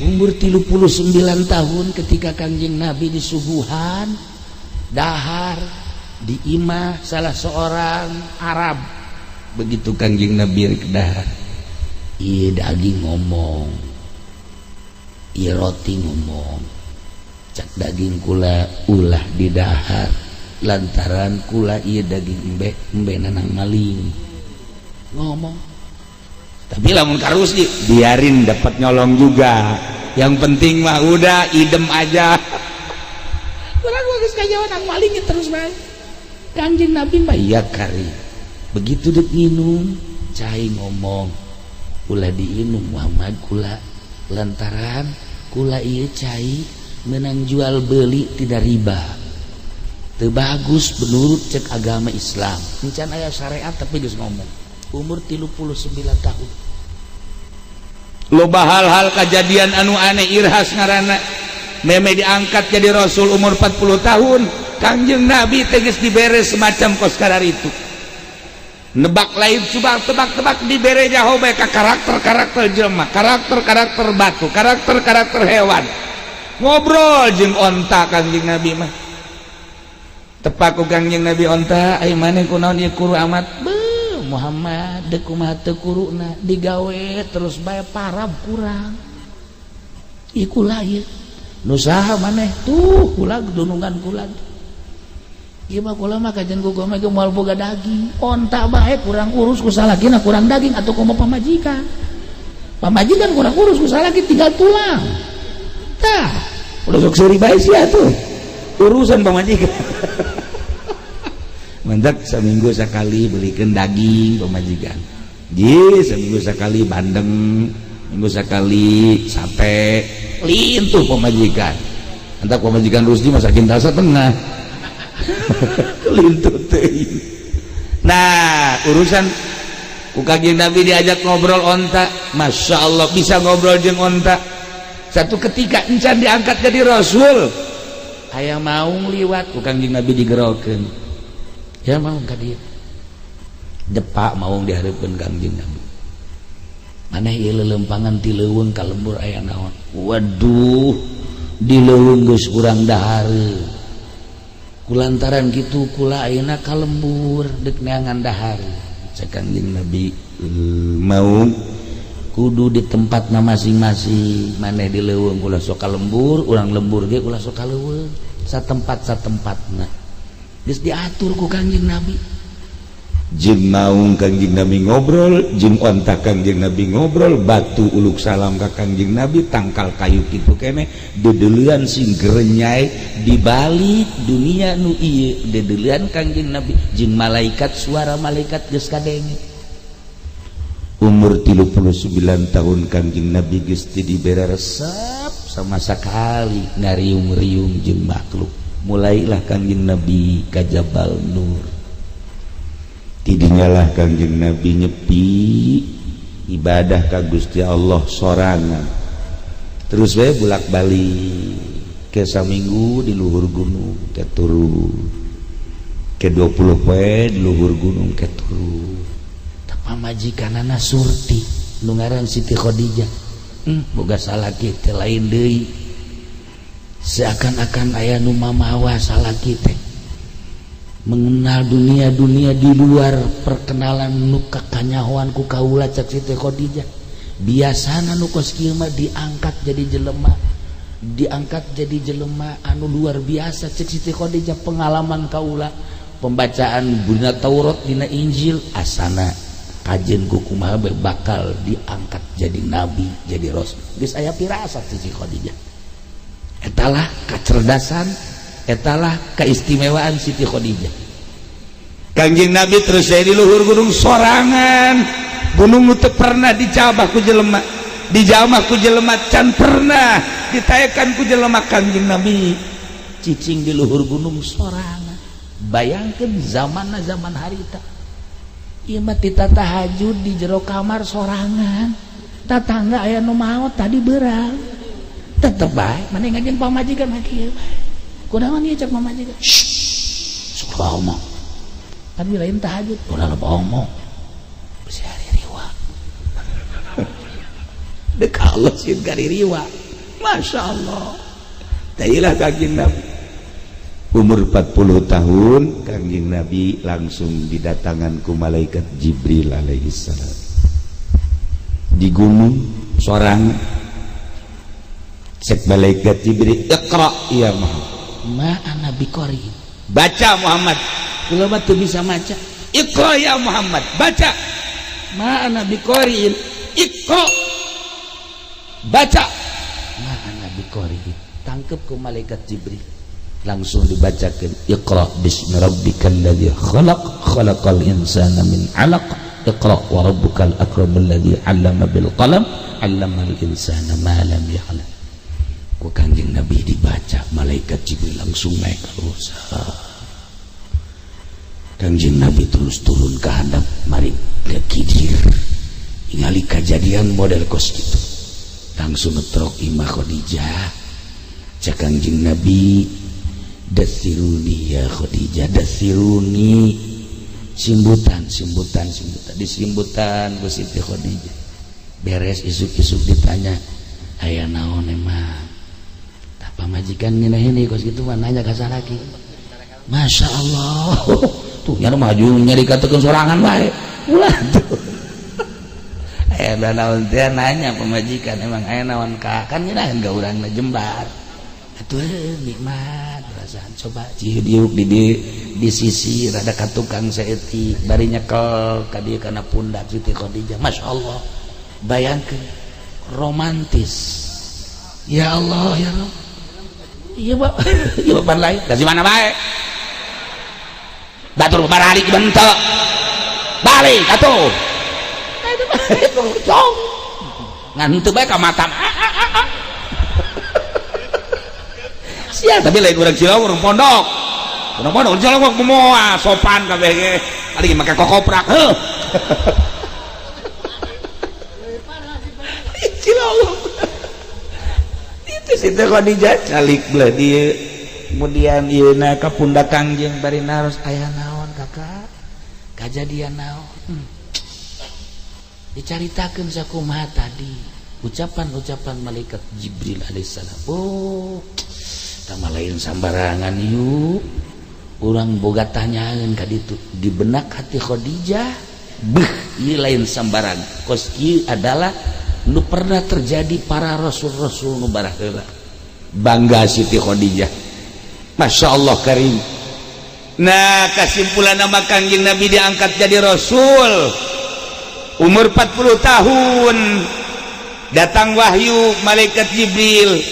umur 39 tahun ketika Kangjeng Nabi disuguhan dahar di imah salah seorang Arab. Begitu Kangjeng Nabi rek dahar, ieu daging ngomong, ieu roti ngomong, cak daging kula ulah di dahar lantaran kula ieu daging embe nanang maling ngomong. Tapi lamun karus biarin dapat nyolong juga, yang penting mah udah idem aja. Kurang bagus kayak orang maling terus bae. Kanjeng Nabi mah iya kari. Begitu dek minum, cai ngomong, ulah diinum Muhammad kula lantaran kula ieu cai menang jual beli tidak riba. Teu bagus menurut cek agama Islam. Encan aya syariat tapi geus ngomong. Umur 39 tahun. Loba hal-hal kejadian anu aneh irhas ngaranna. Meme diangkat jadi Rasul umur 40 tahun. Kanjeng Nabi tegas dibere semacam kos kadar itu. Nebak lain coba tebak-tebak dibere jauh bae ka karakter-karakter jelema, karakter-karakter batu, karakter-karakter hewan. Ngobrol jeung onta Kanjeng Nabi mah. Tepak ku Kanjeng Nabi onta, ai maneh kunaon ieu kuru amat? Muhammad dek kumaha teu kuruna digawe terus bae parab kurang. Ieu kula ieu. Nu saha maneh? Tuh kula dunungan kula. Ieu mah kula mah kajen ku gome ge moal boga daging. Onta bae kurang urus ku salakina kurang daging atuh kumaha pamajikan. Pamajikan kurang urus ku salaki tinggal tulang. Tah, udah sok seuri bae sia atuh. Urusan pamajikan. Mendak seminggu sekali belikan daging pemajikan, seminggu sekali bandeng, minggu sekali sate, lintuh pemajikan. Entah pemajikan Rusdi masakin tasa tengah, lintuh teh. Nah urusan Kanjeng Nabi diajak ngobrol onta, masya Allah bisa ngobrol jeung onta. Satu ketika encan diangkat jadi Rasul, aya maung liwat Kanjeng Nabi digerokeun. Ya mau ka dieu. Depak maung dihareupeun Kanjeng Nabi. Maneh ieu lelempangan ti leuweung ka lembur aya naon? Waduh, di leuweung geus urang dahareun. Kulantaran kitu kula ayeuna ka lembur deuk neangan dahareun. Cek Kanjeng Nabi, mau kudu di tempatna masing-masing. Maneh di leuweung kula sok ka lembur, urang lembur ge kula sok ka leuweung. Satempatna. Geus diatur ku Kanjeng Nabi. Jeung naung Kanjeng Nabi ngobrol, jeung onta Kanjeng Nabi ngobrol, batu uluk salam ka Kanjeng Nabi, tangkal kayu kitu keneh, dedeleuan sing grenyai di balik dunia nu ieu, dedeleuan Kanjeng Nabi jeung malaikat, suara malaikat geus kadenge. Umur 39 tahun Kanjeng Nabi geus teu dibere resep sama sakali ngariung-riung jeung makhluk. Mulailah Kanjeng Nabi ka Jabal Nur. Tidinyalah Kanjeng Nabi nyepi ibadah ka Gusti Allah sorangan. Terus we bolak-balik ke saminggu di luhur gunung ke turu. Ke 20 poe di luhur gunung ke turu. Tapa majikanana Surti nu ngaran Siti Khadijah. Boga salaki teh lain deui. Seakan-akan aya nu mamawa salaki teh mengenal dunia-dunia di luar perkenalan nu kakanyahoan ku kaula cek Siti Khadijah. Biasana nu kos kieu mah diangkat jadi jelema anu luar biasa cek Siti Khadijah. Pengalaman kaula pembacaan dina Taurat dina Injil asana kajen ku kumaha bakal diangkat jadi nabi jadi rasul. Geus aya pirasat Siti Khadijah. Etalah kecerdasan, etalah keistimewaan Siti Khadijah. Kanjeng Nabi terus saya di luhur gunung sorangan. Gunung teu pernah dicabah ku jelema, dijamah ku jelema can pernah ditayakan ku jelema. Kanjeng Nabi cicing di luhur gunung sorangan. Bayangkeun zamanna zaman harita. Ieu mah tita tahajud di jero kamar sorangan. Tatangga aya nu maot tadi beurang. Tetep baik, mana ngajen pamajikan kieu bae. Kunaon ieu cek pamajikan? Sok omong. Kan lain tahajud, ulah lupa omong. Bisi hari riwa. Dek Allah sieun kari riwa. Masya Allah. Tailah Kangjeng Nabi umur 40 tahun, Kangjeng Nabi langsung didatangan ku malaikat Jibril alaihissalam di gunung sorang. Cek malaikat Jibril, Iqra ya Muhammad. Ma ana biqari. Baca Muhammad. Kula mah teu bisa maca. Iqra ya Muhammad, baca. Ma ana biqari. Iqra. Baca. Ma ana biqari. Tangkep ku malaikat Jibril. Langsung dibacakan, Iqra bismi rabbikal ladzi khalaq, khalaqal insana min 'alaq. Iqra wa rabbukal akramul ladzi 'allama bil qalam, 'allamal insana ma lam ya'lam. Ku Kangjeng Nabi dibaca, malaikat Jibril langsung naik ke rusa. Kangjeng Nabi terus turun ke hadap mari ke kidir. Ingali kejadian model kos gitu. Langsung netrok Imah Khadijah. Cak Kangjeng Nabi, dasiruni ya Khadijah, dasiruni. Simbutan disimbutan ku Siti Khadijah. Beres isuk-isuk ditanya, aya naon emang? Pamajikan ini kos gitu mah nanya ka salaki. Masya Allah. Tuh nya maju nyari katakeun sorangan wae. Ulah tuh. Aya naon teh nanya pamajikan emang aya naon ka kan nyinahan ka urangna jembar. Atuh nikmat perasaan coba ciuk di sisi rada ka tukang saeutik bari nyekel ka dieu kana pundak Siti Khadijah. Masya Allah. Bayangkeun romantis. Ya Allah ya Allah. Iya Pak, iya Bapak lain. Dari mana baik? Batur balik bentuk, balik atuh. Itu cong, ngantuk baik ke mata. Siap, tapi lain orang Cilawur, orang pondok, orang Cilawur semua sopan kabeh. Kali make kokoprak, Cilawur. Siti Khadijah calik belah dia. Kemudian ieuna ka pundak Kangjeng bari naros aya naon kakak? Kajadian naon? Dicaritakeun sakumaha tadi. Ucapan-ucapan malaikat Jibril alaihissalam. Oh, tama lain sambarangan ieu. Urang boga tanyaeun ka ditu di benak hati Khadijah. Beuh, ieu lain sambarang. Kos ieu adalah nu pernah terjadi para rasul-rasul nu barah heula. Bangga Siti Khadijah. Masya Allah karim. Nah, kesimpulan nama Kangjeng Nabi diangkat jadi rasul umur 40 tahun. Datang wahyu malaikat Jibril.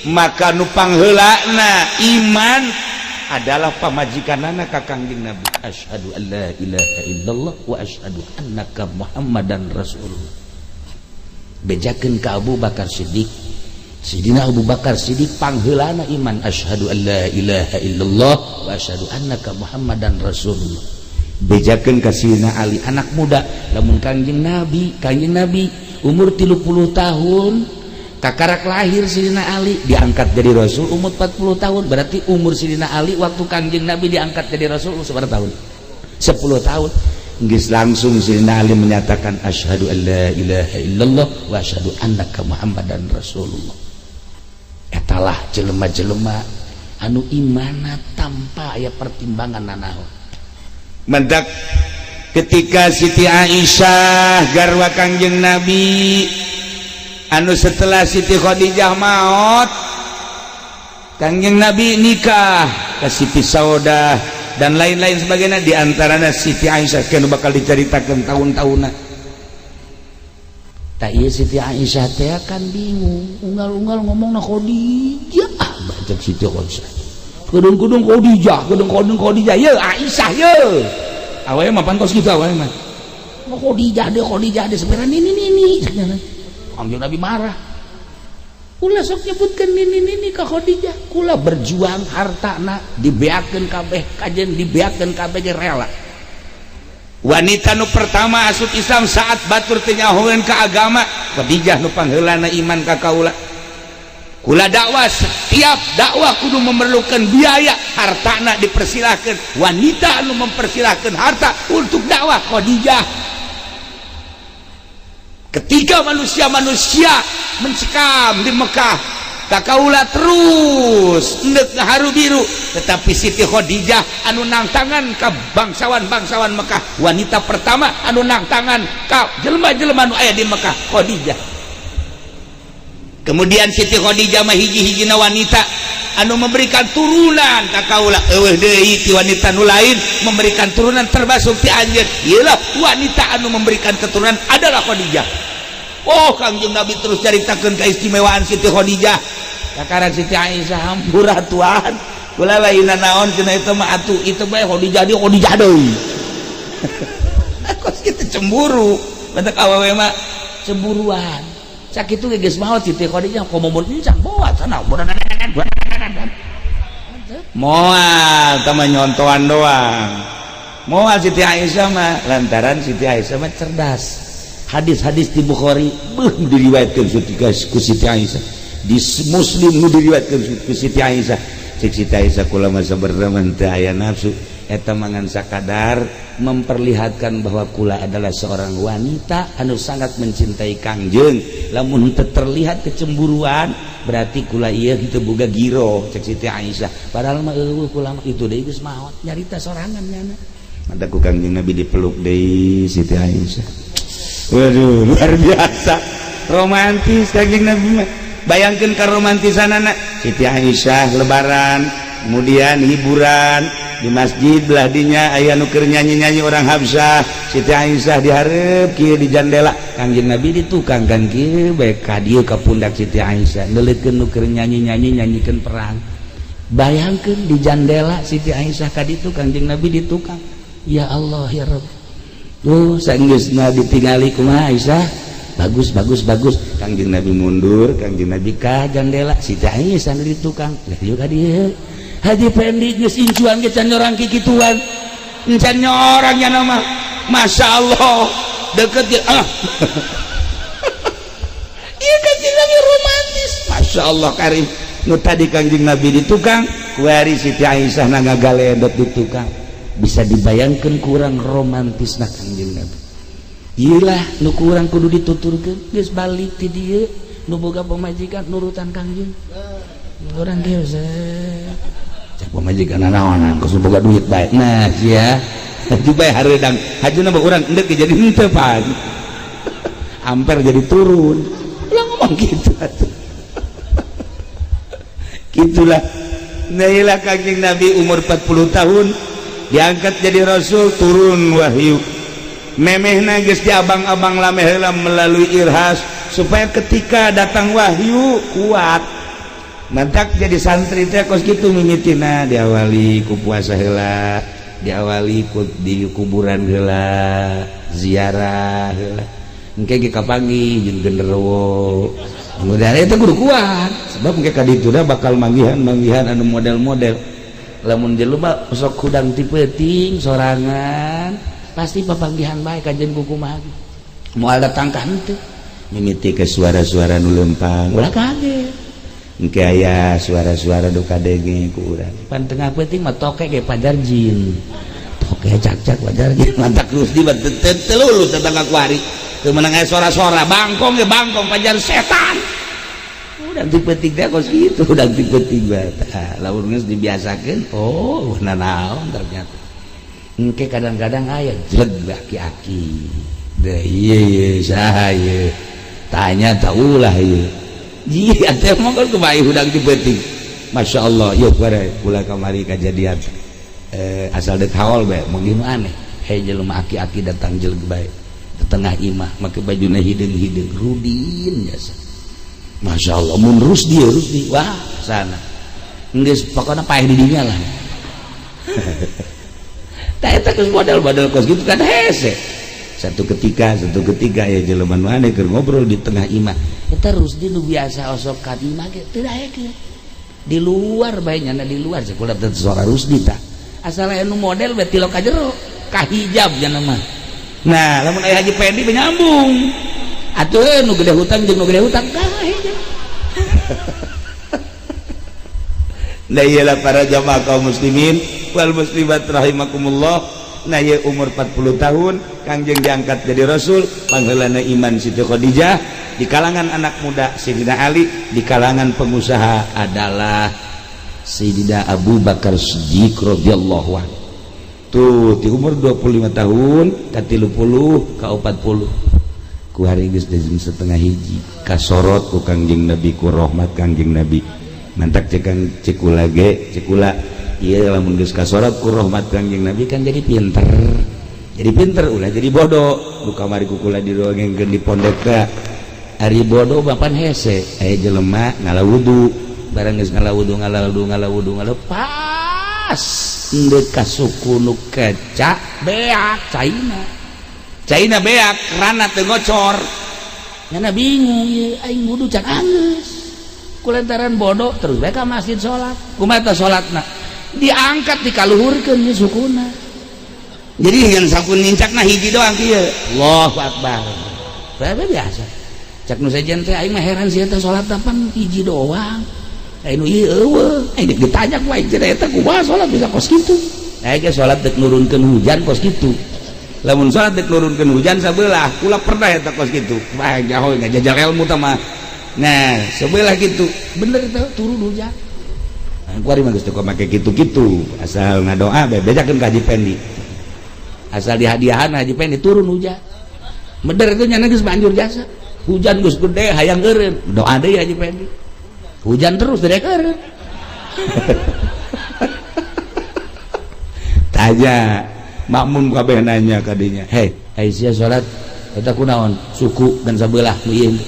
Maka nu pangheulana iman adalah pamajikanana ka Kangjeng Nabi. Asyhadu an la ilaha illallah wa asyhadu annaka Muhammadan Rasulullah. Bejakeun ka Abu Bakar Siddiq. Sidina Abu Bakar Siddiq pangheulana iman asyhadu an la ilaha illallah wa asyhadu annaka Muhammadan Rasulullah. Bejakeun ka Sidina Ali anak muda lamun Kangjeng Nabi umur 30 tahun kakarak lahir Sidina Ali diangkat jadi rasul umur 40 tahun. Berarti umur Sidina Ali waktu Kangjeng Nabi diangkat jadi rasul seberapa tahun? 10 tahun. Geus langsung Sidina Ali menyatakan asyhadu an la ilaha illallah wa asyhadu annaka Muhammadan Rasulullah. Etalah jelema-jelema anu imana tanpa aya pertimbangan nanaon. Mendak ketika Siti Aisyah garwa Kangjeng Nabi anu setelah Siti Khadijah maot, Kangjeng Nabi nikah ka Siti Saudah dan lain-lain sebagainya, diantaranya Siti Aisyah kena bakal diceritakan tahun-tahunna. Tak iya Siti Aisyah teh kan bingung, unggal-unggal ngomongna Khadijah, baca Siti Aisyah, kudung Khadijah, ye Aisyah ye, awalnya mapan kos gitu awalnya mah, Khadijah deh sebenarnya ini, Kangjeng Nabi marah. Kula sok nyebutkan nini ka Khadijah, kula berjuang hartana dibeakeun kabeh kajen dibeakeun kabeh ge rela. Wanita nu pertama asup Islam saat batur teh nyahoeun ka agama Khadijah nu pangheulana iman ka kaula. Kula dakwah, setiap dakwah kudu memerlukan biaya, hartana dipersilahkeun. Wanita anu mempersilahkeun harta untuk dakwah Khadijah. ketika manusia-manusia mencekam di Mekah kakaula terus endek haru biru, tetapi Siti Khadijah anu nangtangan ka bangsawan-bangsawan Mekah, wanita pertama anu nangtangan ka jelema-jelema anu aya di Mekah, Khadijah. Kemudian Siti Khadijah mah hiji-hijina wanita anu memberikan turunan kakaula, eueuh deui ti wanita nu lain memberikan turunan termasuk ti anjeun, ieulah wanita anu memberikan keturunan adalah Khadijah. Oh, Kangjeng Nabi terus caritakeun keistimewaan Siti Khadijah. Kakaran Siti Aisyah hampura tuan. Kula lainna naon cenah eta mah atuh itu bae Khadijah di Khadijah deui. Kos kitu cemburu. Batak awewe mah cemburuan. Sakitu ge geus maot Siti Khadijah komomun encang boat sana. Moal tama nyontoan doang. Moal Siti Aisyah mah lantaran Siti Aisyah mah cerdas. Hadis-hadis di Bukhari diriwayatkan ku Siti Aisyah, di Muslim diriwayatkan ku Siti Aisyah. Cik Siti Aisyah kula mah sabarna teu aya nafsu eta mangan sakadar memperlihatkan bahwa kula adalah seorang wanita anu sangat mencintai Kangjeng. Lamun teu terlihat kecemburuan berarti kula ieu kitu boga giro, cek Siti Aisyah. Padahal mah eueuh kula mah kitu deui geus maot nyarita sorangan nyana. Manta ku Kangjeng Nabi dipeluk deui Siti Aisyah. Waduh, luar biasa romantis Kangjeng Nabi mah. Bayangkeun karomantisanana Siti Aisyah lebaran, kemudian hiburan di masjid belah dinya aya nu keur nyanyi-nyanyi orang Habsyah, Siti Aisyah dihareup kieu di jandela, Kangjeng Nabi di tukang kan kieu bae ka dieu ka pundak Siti Aisyah ndeuleukeun nu keur nyanyi-nyanyi nyanyikeun perang. Bayangkeun di jandela Siti Aisyah ka ditu, Kangjeng Nabi di tukang. Ya Allah ya Rabb. Tuh sanggeusna ditingali kumaha Aisyah, bagus. Kangjeng Nabi mundur, Kangjeng Nabi ka jandela, Siti Aisyah di tukang. Lah juga dia Haji Pendi geus incuan ge can nyorang kikituan, encan nyorang nya nama. Masya Allah deket ya ieu Kangjeng Nabi romantis. Masya Allah karim. Nu tadi Kangjeng Nabi di tukang, kuari Siti Aisyah ngagaledot di tukang. Bisa dibayangkan kurang romantis nak Kangjeng Nabi. Iyalah nu kurang kudu dituturkeun geus balik ti dieu nu boga pamajikan nurutan Kangjeng. Urang geus cek pamajikan naonan geus boga duit bae. Nah sia haji bae hareudang hajuna mah urang endek jadi henteu pan. Amper jadi turun. Ulah ngomong gitu atuh. Gitulah. Nailah Kangjeng Nabi umur 40 tahun diangkat jadi rasul, turun wahyu. Memehna geus diabang-abang lameh heula melalui irhas supaya ketika datang wahyu kuat. Mantak jadi santri teh kos kitu mimitina diawali ku puasa heula, diawali ku di kuburan heula, ziarah heula. Engke ge kapanggih jeung genderuwo. Kemudian eta kudu kuat sebab engke ka ditu da bakal manggihan anu model-model. Lamun jelema sok hudang ti peuting sorangan pasti papanggihan bae kajen kukumaha moal datang ka henteu mimiti ke suara-suara nu leumpang ulah kaget engke aya suara-suara nu kadenge ku urang pan tengah peuting mah toke ge pajar jin toke cak-cak pajar jin mantak terus di teu lulus datang ka kuari teu meunang aya suara-suara bangkong ge bangkong pajar setan. Udah tipe-tipe teh kos gitu, udah tipe-tipe. Lamun geus dibiasakeun, oh naon ternyata. Engke kadang-kadang aya jeleg aki-aki. Da ieu saha ieu. Tanya taulah ieu. Ieu teh mah kan kumaha udang tipe-tipe. Masyaallah, yeuh bare kula kamari kajadian. Asal deuk haol bae, mungkin aneh. Hei jelema aki-aki datang jeleg bae. Di tengah imah make bajuna hideung-hideung rudin jasa. Masya Allah, mun Rusdi, wah sana, nggak pokoknya paeh di dinya lah. Tak eta geus modal-modal kos gitu kan hese. Satu ketika ya jelema maneh keur ngobrol di tengah imah. Eta Rusdi nu biasa osok ka imah ge teu daekeun. Di luar bae nyana di luar sakulah teu suara Rusdi tah. Asal anu model bae tilok ka jero, ka hijab cenah mah. Nah, lamun aya Haji Pendi nyambung. Atuh nu gede hutang jeung nu gede hutang kae. Nah iyalah para jamaah kaum muslimin wal muslimat rahimakumullah, nah ya umur 40 tahun Kangjeng diangkat jadi Rasul, panggilanna iman Siti Khadijah, di kalangan anak muda Sayyidina Ali, di kalangan pengusaha adalah Sayyidina Abu Bakar Siddiq radhiyallahu anhu. Tuh di umur 25 tahun ka 30 ka 40 ku hari geus setengah hiji kasorot ku Kangjeng Nabi, ku rahmat Kangjeng Nabi. Mantak cekula ge cekula ieu lamun geus kasorot ku rahmat Kangjeng Nabi kan jadi pinter ulah jadi bodoh. Du kamari ku kula diroengkeun di pondok ka ari bodoh bapan hese aya jelema ngala wudu, barang geus ngala wudu pas ndek ka suku nu keca beak caina beak rana teu ngocor nyana bingung ieu aing wudu can anggeus kulantaran bodoh terus bae ka masjid salat kumaha teh salatna diangkat dikaluhurkeun ieu sukuna jadi yang sampun nincakna hiji doang kieu Allahu akbar bae biasa cak nu sejen teh aing mah heran sia teh salat pan hiji doang anu ieu eueuh aing ditanya ku aing cenah eta kumaha salat bisa kos kitu aing ge salat dek nurunkeun hujan kos kitu lamun salat dek nurunkeun hujan sabelah kula pernah eta kos kitu mah jauh ngajajal ilmu teh mah nah sabelah kitu bener eta turun hujan kuari mah geus teu make kitu-kitu asal ngadoa bejakeun ka Haji Pendi asal dihadiahan Haji Pendi turun hujan bener itu nyana geus banjur jasa hujan geus gede hayang eureun doa deui Haji Pendi hujan terus dari keren tanya makmum kabeh nanya kadinya hei Aisyah salat eta kunaon suku dan sabelah meuyeun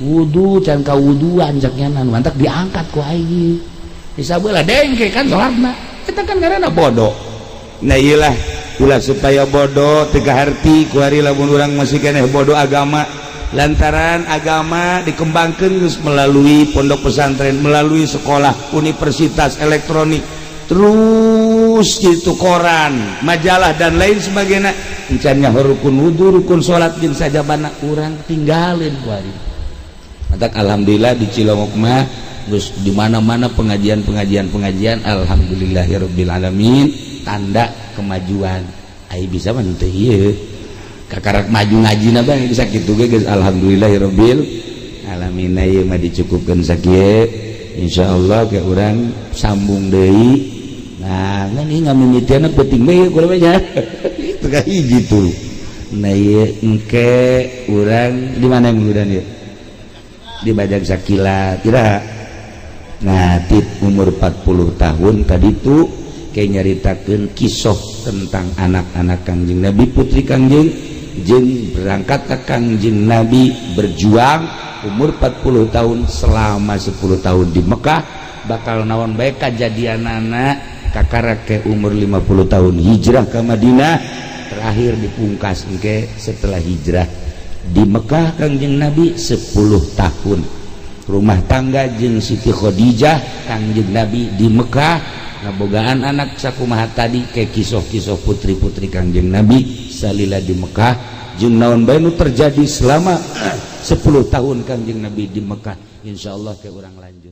wudu can kawuduan cak nyanan mantak diangkat ku aing di sabelah dengke kan salatna eta kan ngaranna bodoh nah iyalah ulah supaya bodoh teu kaharti ku ari lamun urang masih keneh bodoh agama lantaran agama dikembangkan melalui pondok pesantren, melalui sekolah, universitas, elektronik, terus itu koran, majalah dan lain sebagainya. Encannya rukun wudu, rukun sholat jeung sajabana urang tinggalin kuari. Matak alhamdulillah di Cilongok mah terus di mana-mana pengajian alhamdulillahirabbil alamin tanda kemajuan. Ai bisa mah teu ieu. Kakarak maju ngajina bang bisa kitu ge geus alhamdulillahirabbil alamin ieu mah dicukupkeun sakieu insyaallah ke urang sambung deui nah ngan ieu ngamimitiana penting bae kulo mah nya itu ka hiji tuh nah ieu engke urang di mana yang muludan ieu di Bajang Sakila kira nah tit umur 40 tahun tadi tuh kayak nyaritakeun kisah tentang anak-anak Kangjeng Nabi putri Kangjeng jeung berangkat ke Kangjeng Nabi berjuang umur 40 tahun selama 10 tahun di Mekah bakal naon bae kajadianana kakarak ke umur 50 tahun hijrah ke Madinah terakhir dipungkas engke setelah hijrah di Mekah Kangjeng Nabi 10 tahun rumah tangga jeung Siti Khadijah Kangjeng Nabi di Mekah ngabogaan anak sakumaha tadi ke kisah-kisah putri-putri Kangjeng Nabi salila di Mekah jeung naon bae nu terjadi selama 10 tahun Kangjeng Nabi di Mekah insyaallah ke urang lanjut.